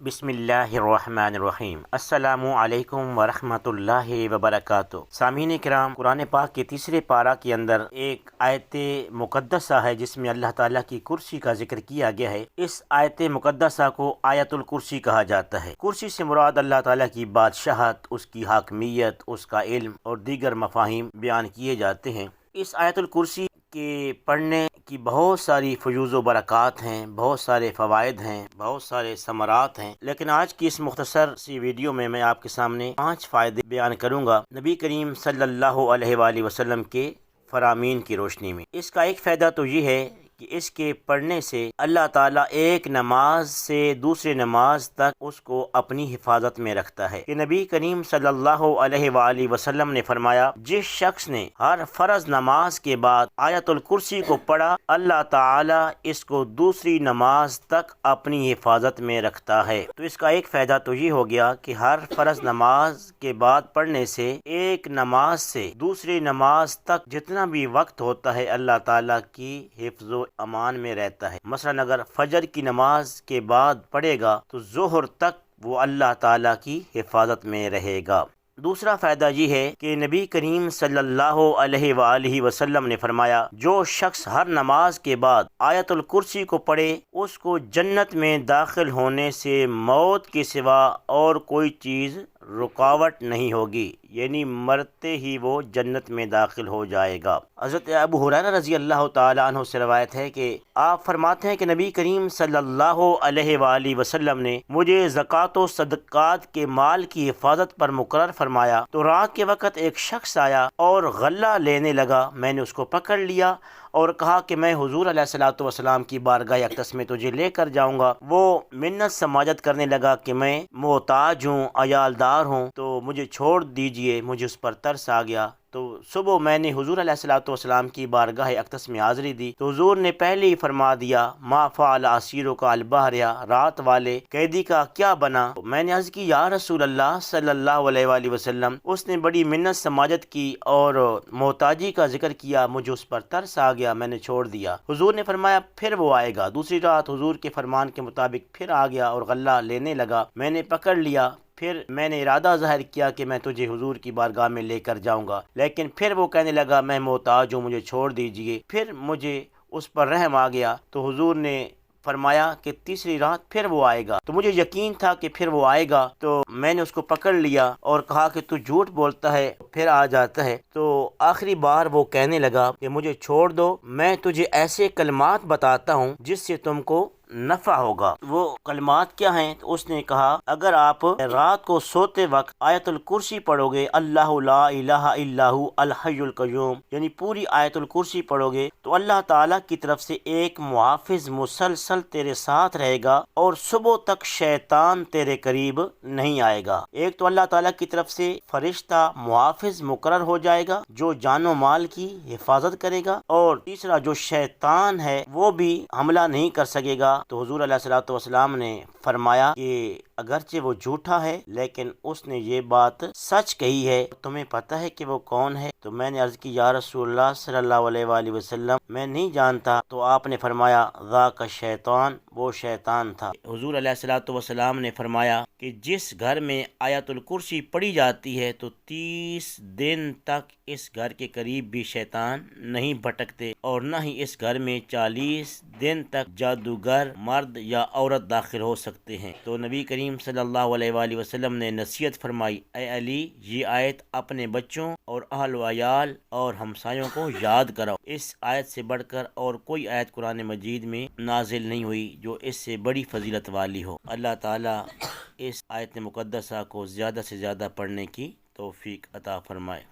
بسم اللہ الرحمن الرحیم۔ السلام علیکم ورحمۃ اللہ وبرکاتہ۔ سامعین کرام، قرآن پاک کے تیسرے پارہ کے اندر ایک آیت مقدسہ ہے جس میں اللہ تعالیٰ کی کرسی کا ذکر کیا گیا ہے۔ اس آیت مقدسہ کو آیت الکرسی کہا جاتا ہے۔ کرسی سے مراد اللہ تعالیٰ کی بادشاہت، اس کی حاکمیت، اس کا علم اور دیگر مفاہیم بیان کیے جاتے ہیں۔ اس آیت الکرسی کے پڑھنے کی بہت ساری فیوز و برکات ہیں، بہت سارے فوائد ہیں، بہت سارے ثمرات ہیں، لیکن آج کی اس مختصر سی ویڈیو میں آپ کے سامنے 5 فائدے بیان کروں گا نبی کریم صلی اللہ علیہ وآلہ وسلم کے فرامین کی روشنی میں۔ اس کا ایک فائدہ تو یہ ہے کہ اس کے پڑھنے سے اللہ تعالیٰ ایک نماز سے دوسری نماز تک اس کو اپنی حفاظت میں رکھتا ہے کہ نبی کریم صلی اللہ علیہ وآلہ وسلم نے فرمایا، جس شخص نے ہر فرض نماز کے بعد آیت الکرسی کو پڑھا، اللہ تعالیٰ اس کو دوسری نماز تک اپنی حفاظت میں رکھتا ہے۔ تو اس کا ایک فائدہ تو یہ ہو گیا کہ ہر فرض نماز کے بعد پڑھنے سے ایک نماز سے دوسری نماز تک جتنا بھی وقت ہوتا ہے اللہ تعالیٰ کی حفظ و امان میں رہتا ہے۔ مثلا اگر فجر کی نماز کے بعد پڑھے گا تو ظہر تک وہ اللہ تعالیٰ کی حفاظت میں رہے گا۔ دوسرا فائدہ یہ ہے کہ نبی کریم صلی اللہ علیہ وآلہ وسلم نے فرمایا، جو شخص ہر نماز کے بعد آیت الکرسی کو پڑھے اس کو جنت میں داخل ہونے سے موت کے سوا اور کوئی چیز رکاوٹ نہیں ہوگی، یعنی مرتے ہی وہ جنت میں داخل ہو جائے گا۔ حضرت ابو ہریرہ رضی اللہ تعالی عنہ سے روایت ہے کہ آپ فرماتے ہیں کہ نبی کریم صلی اللہ علیہ وآلہ وسلم نے مجھے زکوٰۃ و صدقات کے مال کی حفاظت پر مقرر فرمایا، تو رات کے وقت ایک شخص آیا اور غلہ لینے لگا۔ میں نے اس کو پکڑ لیا اور کہا کہ میں حضور علیہ الصلوۃ والسلام کی بارگاہ اقدس میں تجھے لے کر جاؤں گا۔ وہ منت سماجت کرنے لگا کہ میں محتاج ہوں، عیالدار ہوں، تو مجھے چھوڑ دیجئے۔ مجھے اس پر ترس آ گیا، تو صبح میں نے حضور علیہ الصلوۃ والسلام کی بارگاہ اقدس میں حاضری دی تو حضور نے پہلے ہی فرما دیا، ما فعل اسیرک البحریا، رات والے قیدی کا کیا بنا؟ میں نے عرض کی، یا رسول اللہ صلی اللہ علیہ وآلہ وسلم، اس نے بڑی منت سماجت کی اور محتاجی کا ذکر کیا، مجھے اس پر ترس آ گیا، میں نے چھوڑ دیا۔ حضور نے فرمایا پھر وہ آئے گا۔ دوسری رات حضور کے فرمان کے مطابق پھر آ گیا اور غلہ لینے لگا، میں نے پکڑ لیا۔ پھر میں نے ارادہ ظاہر کیا کہ میں تجھے حضور کی بارگاہ میں لے کر جاؤں گا، لیکن پھر وہ کہنے لگا میں محتاج ہوں، مجھے چھوڑ دیجئے۔ پھر مجھے اس پر رحم آ گیا تو حضور نے فرمایا کہ تیسری رات پھر وہ آئے گا، تو مجھے یقین تھا کہ پھر وہ آئے گا، تو میں نے اس کو پکڑ لیا اور کہا کہ تو جھوٹ بولتا ہے، پھر آ جاتا ہے۔ تو آخری بار وہ کہنے لگا کہ مجھے چھوڑ دو، میں تجھے ایسے کلمات بتاتا ہوں جس سے تم کو نفع ہوگا۔ وہ کلمات کیا ہیں؟ تو اس نے کہا، اگر آپ رات کو سوتے وقت آیت الکرسی پڑھو گے، اللہ لا الہ الا ہو الحی القیوم، یعنی پوری آیت الکرسی پڑھو گے، تو اللہ تعالیٰ کی طرف سے ایک محافظ مسلسل تیرے ساتھ رہے گا اور صبح تک شیطان تیرے قریب نہیں آئے گا۔ ایک تو اللہ تعالیٰ کی طرف سے فرشتہ محافظ مقرر ہو جائے گا جو جان و مال کی حفاظت کرے گا، اور تیسرا جو شیطان ہے وہ بھی حملہ نہیں کر سکے گا۔ تو حضور علیہ الصلوۃ والسلام نے فرمایا کہ اگرچہ وہ جھوٹا ہے لیکن اس نے یہ بات سچ کہی ہے، تمہیں پتہ ہے کہ وہ کون ہے؟ تو میں نے عرض کی، یا رسول اللہ صلی اللہ علیہ وآلہ وسلم، میں نہیں جانتا۔ تو آپ نے فرمایا، ذاک شیطان، وہ شیطان تھا۔ حضور علیہ الصلوۃ والسلام نے فرمایا کہ جس گھر میں آیت الکرسی پڑھی جاتی ہے تو 30 دن تک اس گھر کے قریب بھی شیطان نہیں بھٹکتے، اور نہ ہی اس گھر میں 40 دن تک جادوگر مرد یا عورت داخل ہو سکتے ہیں۔ تو نبی کریم صلی اللہ علیہ وآلہ وسلم نے نصیحت فرمائی، اے علی، یہ آیت اپنے بچوں اور اہل و عیال اور ہمسایوں کو یاد کراؤ۔ اس آیت سے بڑھ کر اور کوئی آیت قرآن مجید میں نازل نہیں ہوئی جو اس سے بڑی فضیلت والی ہو۔ اللہ تعالیٰ اس آیت مقدسہ کو زیادہ سے زیادہ پڑھنے کی توفیق عطا فرمائے۔